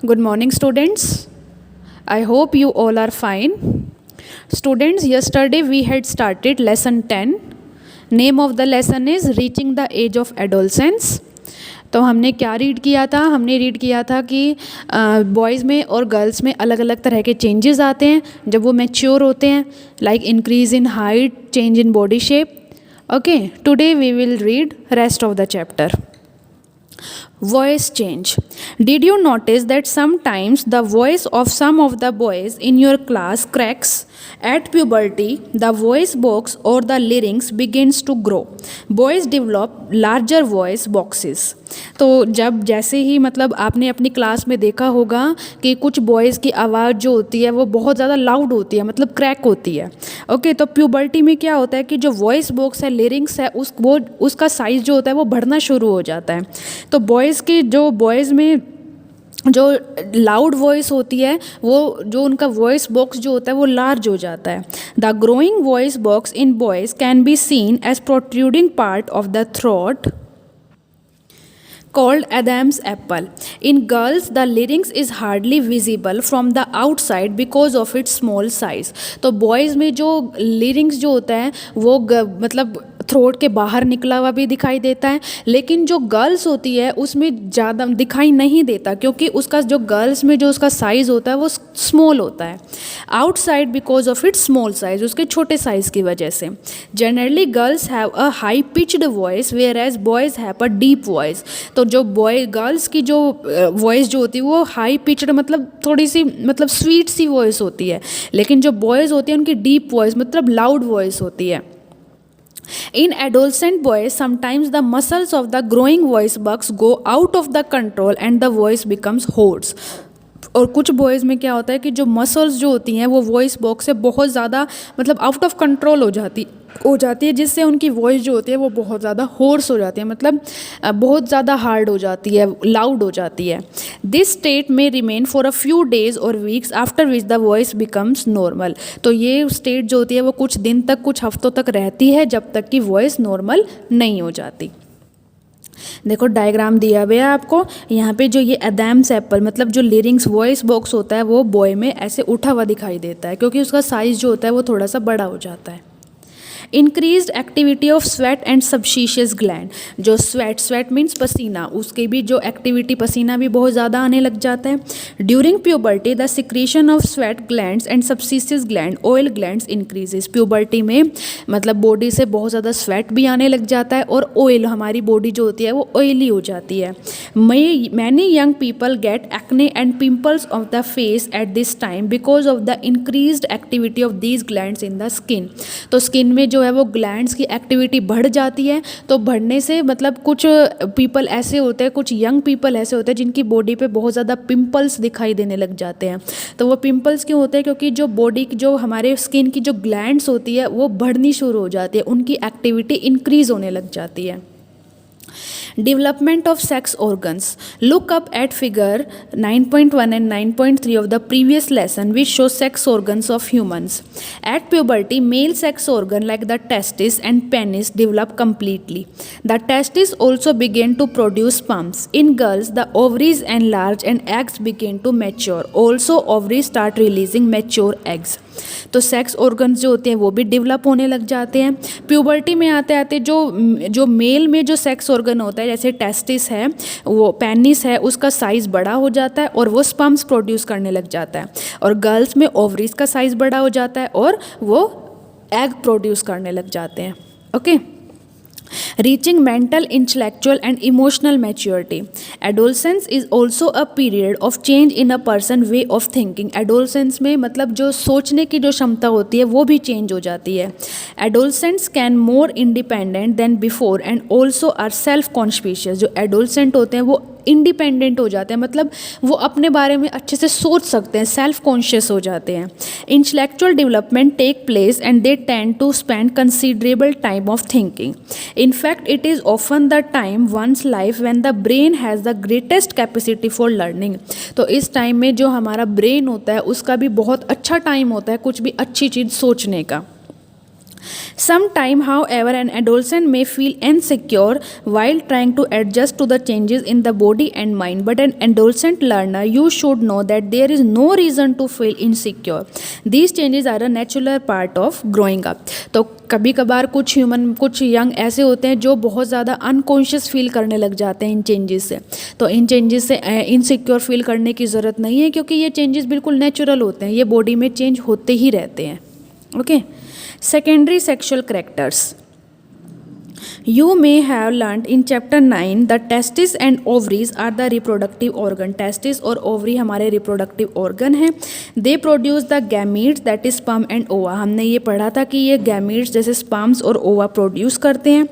Good morning, students. I hope you all are fine. Students, yesterday we had started lesson 10. Name of the lesson is Reaching the Age of Adolescence. तो हमने क्या read किया था? हमने read किया था कि बॉयज़ में और गर्ल्स में अलग अलग तरह के चेंजेस आते हैं जब वो मैच्योर होते हैं, like increase in height, change in body shape. Okay, today we will read rest of the chapter. Voice change. Did you notice that sometimes the voice of some of the boys in your class cracks? At puberty, the voice box or the larynx begins to grow. Boys develop larger voice boxes. तो जब जैसे ही मतलब आपने अपनी class में देखा होगा कि कुछ बॉयज़ की आवाज़ जो होती है वो बहुत ज़्यादा लाउड होती है, मतलब क्रैक होती है. ओके, तो प्यूबर्टी में क्या होता है कि जो वॉइस बॉक्स है, लिरिक्स है, उसका साइज़ जो होता है वो बढ़ना शुरू हो जाता है. तो बॉयज़ में जो लाउड वॉइस होती है वो जो उनका वॉइस बॉक्स जो होता है वो लार्ज हो जाता है. The growing voice box in boys can be seen as protruding part of the throat called Adam's apple. In girls, the larynx is hardly visible from the outside because of its small size. तो boys में जो larynx जो होता है वो मतलब throat के बाहर निकला हुआ भी दिखाई देता है, लेकिन जो गर्ल्स होती है उसमें ज़्यादा दिखाई नहीं देता क्योंकि उसका जो गर्ल्स में जो उसका साइज़ होता है वो स्मॉल होता है. Outside because of its small size, उसके छोटे साइज़ की वजह से. Generally girls have a high pitched voice whereas boys have a deep voice. तो जो गर्ल्स की जो वॉइस जो होती है वो हाई पिच्ड मतलब थोड़ी सी मतलब स्वीट सी वॉइस होती है, लेकिन जो बॉयज़ होती है उनकी डीप वॉइस मतलब लाउड वॉइस होती है. In adolescent boys, sometimes the muscles of the growing voice box go out of the control and the voice becomes hoarse. और कुछ बॉयज़ में क्या होता है कि जो मसल्स जो होती हैं वो वॉइस बॉक्स से बहुत ज़्यादा मतलब आउट ऑफ कंट्रोल हो जाती है, जिससे उनकी वॉइस जो होती है वो बहुत ज़्यादा होर्स हो जाती है, मतलब बहुत ज़्यादा हार्ड हो जाती है, लाउड हो जाती है. दिस स्टेट में remain for a few days और weeks after which the voice becomes normal. तो ये स्टेट जो होती है वो कुछ दिन तक, कुछ हफ्तों तक रहती है जब तक कि वॉइस नॉर्मल नहीं हो जाती. देखो डायग्राम दिया हुआ है आपको यहाँ पे. जो ये एडम्स एप्पल मतलब जो लिरिंग्स वॉइस बॉक्स होता है वो बॉय में ऐसे उठा हुआ दिखाई देता है क्योंकि उसका साइज़ जो होता है वो थोड़ा सा बड़ा हो जाता है. Increased activity of sweat and sebaceous gland. जो स्वेट मीन्स पसीना, उसकी भी जो एक्टिविटी पसीना भी बहुत ज़्यादा आने लग जाता है. During puberty the secretion of sweat glands and sebaceous gland oil glands increases. Puberty में मतलब बॉडी से बहुत ज़्यादा स्वेट भी आने लग जाता है और ऑयल, हमारी बॉडी जो होती है वो ऑयली हो जाती है. Many young people get acne and pimples of the face at this time because of the increased activity of these glands in the skin. तो स्किन में जो है वो ग्लैंड्स की एक्टिविटी बढ़ जाती है. तो बढ़ने से मतलब कुछ पीपल ऐसे होते हैं, कुछ यंग पीपल ऐसे होते हैं जिनकी बॉडी पे बहुत ज़्यादा पिंपल्स दिखाई देने लग जाते हैं. तो वो पिंपल्स क्यों होते हैं? क्योंकि जो बॉडी की जो हमारे स्किन की जो ग्लैंड्स होती है वो बढ़नी शुरू हो जाती है, उनकी एक्टिविटी इंक्रीज होने लग जाती है. Development of sex organs. Look up at figure 9.1 and 9.3 of the previous lesson which show sex organs of humans. At puberty, male sex organ like the testis and penis develop completely. The testis also begin to produce sperms. In girls, the ovaries enlarge and eggs begin to mature. Also, ovaries start releasing mature eggs. तो sex organs जो होते हैं वो भी develop होने लग जाते हैं. प्यूबर्टी में आते आते जो मेल में जो सेक्स ऑर्गन होता है जैसे टेस्टिस है, वो पेनिस है, उसका साइज़ बड़ा हो जाता है और वो स्पर्म्स प्रोड्यूस करने लग जाता है. और गर्ल्स में ओवरीज का साइज़ बड़ा हो जाता है और वो एग प्रोड्यूस करने लग जाते हैं. Okay. Reaching mental, intellectual and emotional maturity. Adolescence is also a period of change in a person way of thinking. Adolescence में मतलब जो सोचने की जो क्षमता होती है वो भी चेंज हो जाती है. Adolescents can more independent than before and also are self-conscious. जो adolescent होते हैं वो इंडिपेंडेंट हो जाते हैं, मतलब वो अपने बारे में अच्छे से सोच सकते हैं, सेल्फ कॉन्शियस हो जाते हैं. Intellectual development take place and they tend to spend considerable time of thinking. In fact, it is often the time one's life when the brain has the greatest capacity for learning. तो इस time में जो हमारा brain होता है उसका भी बहुत अच्छा टाइम होता है कुछ भी अच्छी चीज़ सोचने का. Sometime, however, an adolescent may feel insecure while trying to adjust to the changes in the body and mind. But an adolescent learner, you should know that there is no reason to feel insecure. These changes are a natural part of growing up. तो कभी कभार कुछ young ऐसे होते हैं जो बहुत ज़्यादा अनकॉन्शियस फील करने लग जाते हैं इन चेंजेस से. तो इन चेंजेस से इनसिक्योर फील करने की ज़रूरत नहीं है, क्योंकि ये चेंजेस बिल्कुल नेचुरल होते हैं, ये बॉडी में चेंज होते ही रहते हैं. Okay. Secondary sexual characters. You may have learned in chapter 9 the testes and ovaries are the reproductive organ. Testes और ovary हमारे reproductive organ हैं. They produce the gametes, that is sperm and ova. हमने ये पढ़ा था कि ये gametes जैसे sperms और ova produce करते हैं.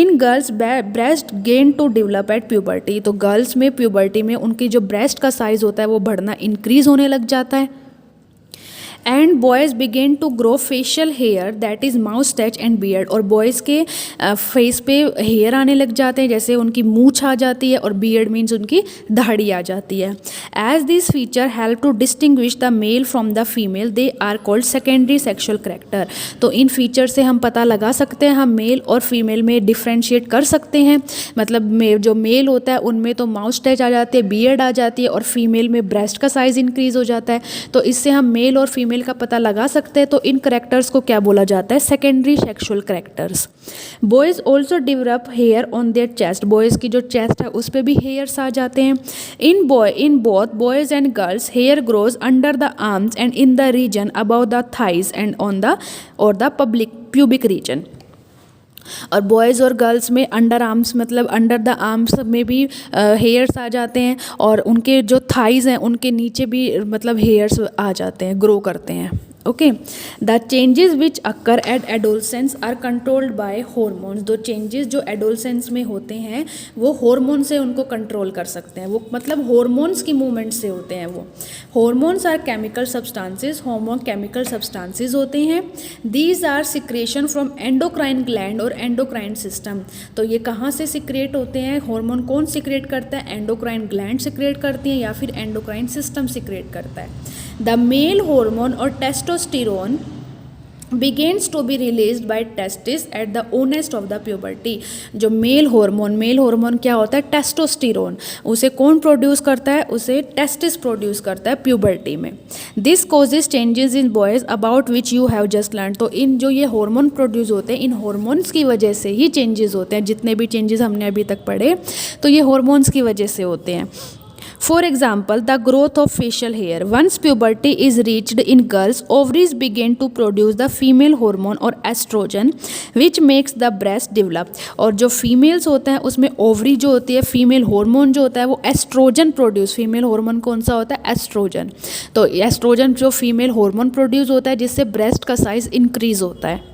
In girls, breast gain to develop at puberty. तो girls में puberty में उनकी जो breast का size होता है वो बढ़ना increase होने लग जाता है. And boys begin to grow facial hair, that is moustache and beard. और बॉयज़ के फेस पे हेयर आने लग जाते हैं, जैसे उनकी मूछ आ जाती है, और बियर्ड मीन्स उनकी दाढ़ी आ जाती है. As this feature help to distinguish the male from the female, they are called secondary sexual character. तो इन फीचर से हम पता लगा सकते हैं, हम मेल और फीमेल में डिफ्रेंशिएट कर सकते हैं. मतलब जो मेल होता है उनमें तो माउस्टैच आ जाती है, बियर्ड आ जाती है, और फीमेल में ब्रेस्ट का साइज़ इंक्रीज़ हो जाता है. तो इससे हम मेल और फीमेल का पता लगा सकते हैं. तो इन करेक्टर्स को क्या बोला जाता है? Secondary sexual characters. Boys also develop hair on their chest. Boys की जो चेस्ट है उस पर भी हेयर्स आ जाते हैं. In both boys and girls hair grows under the arms and in the region about the thighs and on the pubic region. और बॉयज़ और गर्ल्स में अंडर आर्म्स मतलब अंडर द आर्म्स में भी हेयर्स आ जाते हैं, और उनके जो थाइज़ हैं उनके नीचे भी मतलब हेयर्स आ जाते हैं, ग्रो करते हैं. Okay. The changes which occur at adolescence are controlled by hormones. दो चेंजेस जो एडोलसेंस में होते हैं वो हार्मोन से उनको कंट्रोल कर सकते हैं. वो मतलब हॉर्मोन्स की मूवमेंट से होते हैं. वो hormones are chemical substances. Hormone chemical substances होते हैं. These are secretion from endocrine gland और एंडोक्राइन सिस्टम. तो ये कहाँ से सिक्रेट होते हैं? हार्मोन कौन सिक्रेट करता है? एंडोक्राइन ग्लैंड सिक्रेट करती हैं या फिर एंडोक्राइन सिस्टम सिक्रेट करता है. The male hormone or testosterone begins to be released by testes at the onset of the puberty. जो मेल हार्मोन क्या होता है? टेस्टोस्टेरोन. उसे कौन प्रोड्यूस करता है? उसे टेस्टिस प्रोड्यूस करता है प्यूबर्टी में. This causes changes in boys about which you have just learn. तो इन जो ये हार्मोन प्रोड्यूस होते हैं, इन हार्मोन्स की वजह से ही चेंजेस होते हैं. जितने भी चेंजेस हमने अभी तक पढ़े तो ये हार्मोन्स की वजह से होते हैं. For example, the growth of facial hair. Once puberty is reached in girls, ovaries begin to produce the female hormone or estrogen, which makes the breast develop. और जो फीमेल्स होते हैं उसमें ओवरी जो होती है, फीमेल हार्मोन जो होता है वो एस्ट्रोजन प्रोड्यूस. फीमेल हार्मोन कौन सा होता है? एस्ट्रोजन. तो एस्ट्रोजन जो फीमेल हार्मोन प्रोड्यूस होता है जिससे ब्रेस्ट का साइज इंक्रीज होता है.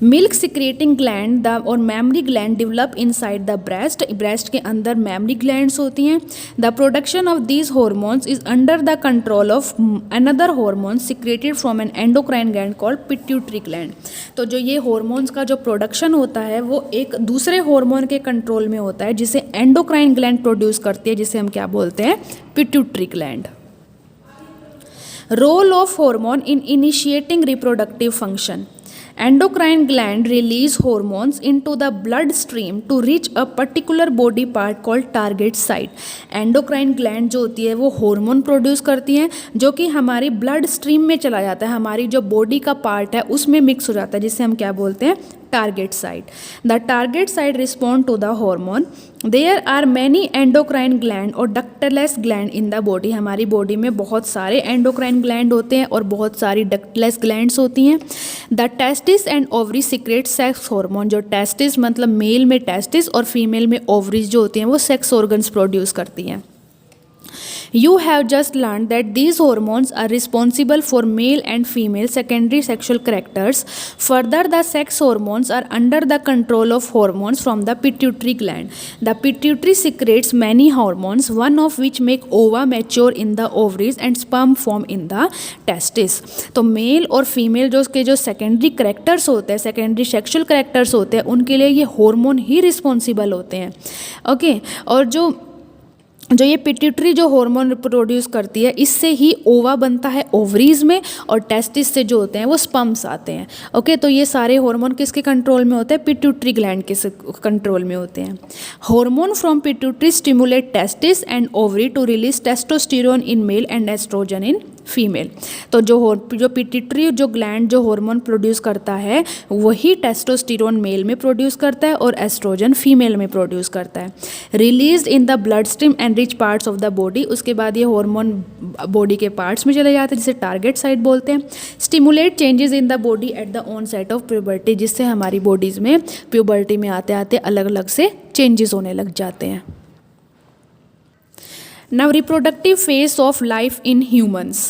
मिल्क सिक्रेटिंग ग्लैंड और mammary gland develop inside the breast. Breast के अंदर मेमरी ग्लैंड्स होती हैं. The production of these hormones is under the control of another hormone secreted from N endocrine gland called pituitary gland. तो जो ये hormones का जो प्रोडक्शन होता है वो एक दूसरे हार्मोन के कंट्रोल में होता है जिसे एंडोक्राइन ग्लैंड प्रोड्यूस करती है, जिसे हम क्या बोलते हैं? Pituitary gland. Role of hormone in initiating reproductive function. Endocrine gland release hormones into the bloodstream to reach a particular body part called target site. Endocrine gland जो होती है वो हार्मोन प्रोड्यूस करती हैं जो कि हमारी ब्लड स्ट्रीम में चला जाता है, हमारी जो बॉडी का पार्ट है उसमें मिक्स हो जाता है, जिसे हम क्या बोलते हैं? Target site. The target site respond to the hormone. There are many endocrine gland और ductless gland in the body. हमारी बॉडी में बहुत सारे एंडोक्राइन ग्लैंड होते हैं और बहुत सारी डक्टलेस ग्लैंड्स होती हैं. The testis and ovary secrete sex hormone. जो टेस्टिस मतलब मेल में टेस्टिस और फीमेल में ओवरीज जो होती हैं वो सेक्स ऑर्गन्स प्रोड्यूस करती हैं. You have just learned that these hormones are responsible for male and female secondary sexual characters. Further, the sex hormones are under the control of hormones from the pituitary gland. The pituitary secretes many hormones, one of which make ova mature in the ovaries and sperm form in the testes. तो mail और female जो उसके जो secondary characters होते हैं, secondary sexual characters होते हैं, उनके लिए ये हार्मोन ही रिस्पॉन्सिबल होते हैं. ओके. और जो जो ये पिट्यूटरी जो हार्मोन प्रोड्यूस करती है, इससे ही ओवा बनता है ओवरीज में, और टेस्टिस से जो होते हैं वो स्पर्म्स आते हैं। ओके, तो ये सारे हार्मोन किसके कंट्रोल में होते हैं? पिट्यूटरी ग्लैंड के कंट्रोल में होते हैं। Hormone from pituitary stimulate testis and ovary to release testosterone in male and oestrogen in female. तो जो पिट्यूटरी जो ग्लैंड जो हार्मोन प्रोड्यूस करता है, वही टेस्टोस्टेरोन मेल में प्रोड्यूस करता है और एस्ट्रोजन फीमेल में प्रोड्यूस करता है। Released in the blood stream and rich parts of the body, उसके बाद ये हार्मोन बॉडी के पार्ट्स में चले जाते हैं, जिसे टारगेट साइट बोलते हैं। Stimulate changes in the body at the onset of puberty, जिससे हमारी बॉडीज़ में प्यूबर्टी में आते आते अलग अलग से चेंजेस होने लग जाते हैं। Now, reproductive phase of life in humans.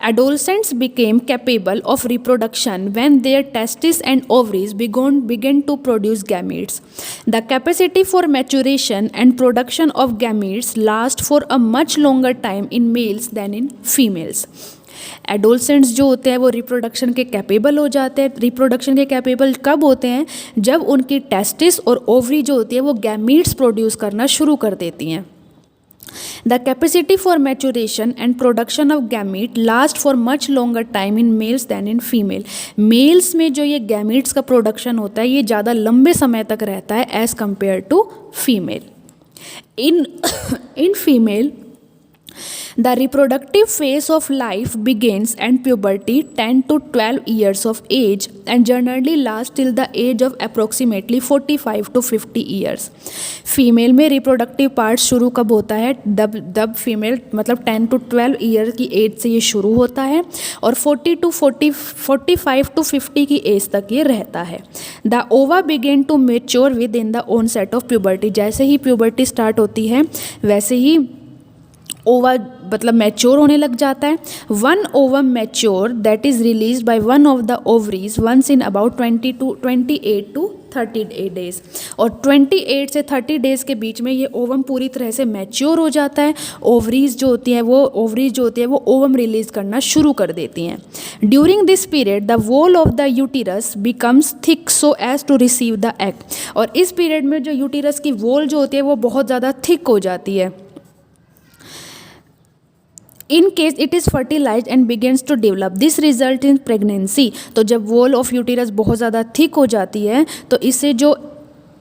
Adolescents became capable of reproduction when their testes and ovaries began to produce gametes. The capacity for maturation and production of gametes lasts for a much longer time in males than in females. Adolescents जो होते हैं वो reproduction के capable हो जाते हैं। Reproduction के capable कब होते हैं? जब उनकी टेस्टिस और ओवरी जो होती है वो गैमीट्स प्रोड्यूस करना शुरू कर देती हैं। The capacity for maturation and production of gamete last for much longer time in males than in female. Males में जो ये gametes का production होता है ये ज़्यादा लंबे समय तक रहता है as compared to female. In female, the reproductive phase of life begins at puberty 10 to 12 years of age and generally lasts till the age of approximately 45 to 50 years. Female में रिप्रोडक्टिव पार्ट शुरू कब होता है? जब female मतलब 10 to 12 year की as से ये शुरू होता है और 45 to 50 की एज तक ये रहता है। The ova begin to mature with in the onset of puberty, जैसे ही प्यूबर्टी स्टार्ट होती है वैसे ही ओवा मतलब मैच्योर होने लग जाता है। One ovum mature that is release by one of the ovaries once in about 28 to 30 days, और 28 से 30 डेज के बीच में ये ओवम पूरी तरह से मैच्योर हो जाता है। ओवरीज जो होती है वो ओवम रिलीज करना शुरू कर देती हैं। During this period the wall of the uterus becomes thick so as to receive the egg, और इस पीरियड में जो यूटिरस की वॉल जो होती है वो बहुत ज़्यादा थिक हो जाती है। In case it is fertilise and begins to develop this result in pregnancy. तो जब वॉल ऑफ यूटिरस बहुत ज़्यादा थिक हो जाती है तो इससे जो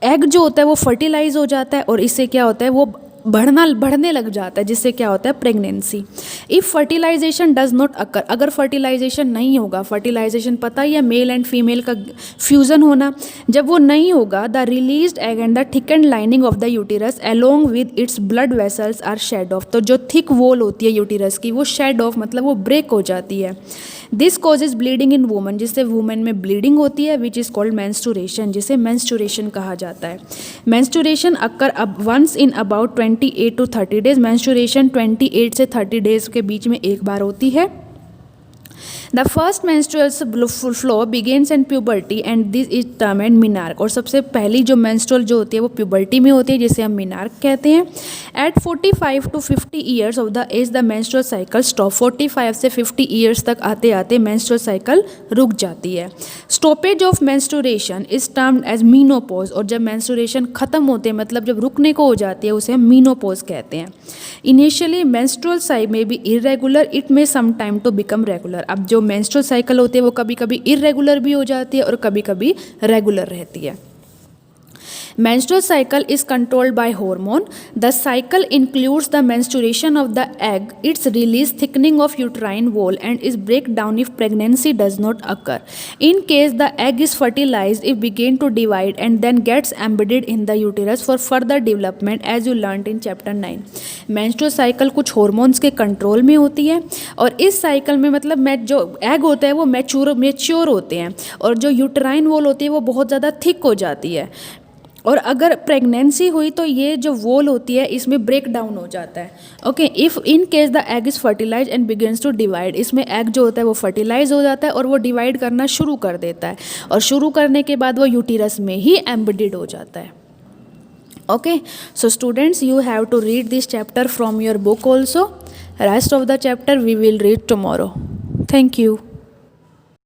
एग जो होता है वो फर्टिलाइज हो जाता है और इससे क्या होता है वो बढ़ने लग जाता है, जिससे क्या होता है pregnancy. If fertilization does not occur, अगर फर्टिलाइजेशन नहीं होगा, फर्टिलाइजेशन पता ही है मेल एंड फीमेल का फ्यूज़न होना, जब वो नहीं होगा the released egg and the thickened lining of the uterus along with its blood vessels are shed off. तो जो थिक वॉल होती है यूटिरस की वो शेड ऑफ मतलब वो ब्रेक हो जाती है। This causes bleeding in woman, जिससे वुमेन में ब्लीडिंग होती है, विच इज़ कॉल्ड मेंस्ट्रुएशन, जिसे मेंस्ट्रुएशन कहा जाता है। मेंस्ट्रुएशन अक्कर अब once in about 28 to 30 days. Menstruation 28 से 30 डेज के बीच में एक बार होती है। The first menstrual flow begins in puberty and this is termed menarche, और सबसे पहली जो मेंस्ट्रुअल जो होती है वो प्यूबर्टी में होती है, जिसे हम मिनार्क कहते हैं। At 45 to 50 years of the age the menstrual cycle stop, 45 से 50 ईयर्स तक आते आते मेंस्ट्रुअल साइकिल रुक जाती है। Stoppage of menstruation is termed as menopause, और जब मेंस्ट्रुएशन खत्म होते हैं मतलब जब रुकने को हो जाती है उसे हम मीनोपॉज कहते हैं। इनिशियली मेंस्ट्रुअल साइकिल में be irregular, it may some time to become regular. अब जो मेंस्ट्रुअल साइकिल होती है वो कभी कभी इरेगुलर भी हो जाती है और कभी कभी रेगुलर रहती है। Menstrual cycle is controlled by hormone. The cycle includes the menstruation of the egg, its release, thickening of uterine wall, and its breakdown if pregnancy does not occur. In case the egg is fertilized, it begins to divide and then gets embedded in the uterus for further development, as you learnt in chapter 9. Menstrual cycle कुछ hormones के control में होती है और इस cycle में मतलब जो एग होता है वो मेच्योर होते हैं और जो यूटराइन वॉल होती है वो बहुत ज़्यादा थिक हो जाती है, और अगर प्रेगनेंसी हुई तो ये जो वॉल होती है इसमें ब्रेक डाउन हो जाता है। Okay, if in case the egg is fertilise and begins to divide, इसमें एग जो होता है वो फर्टिलाइज हो जाता है और वो डिवाइड करना शुरू कर देता है, और शुरू करने के बाद वो यूटिरस में ही एम्बेडेड हो जाता है। Okay, so students you have to read this chapter from your book also. Rest of the chapter we will read tomorrow. Thank you.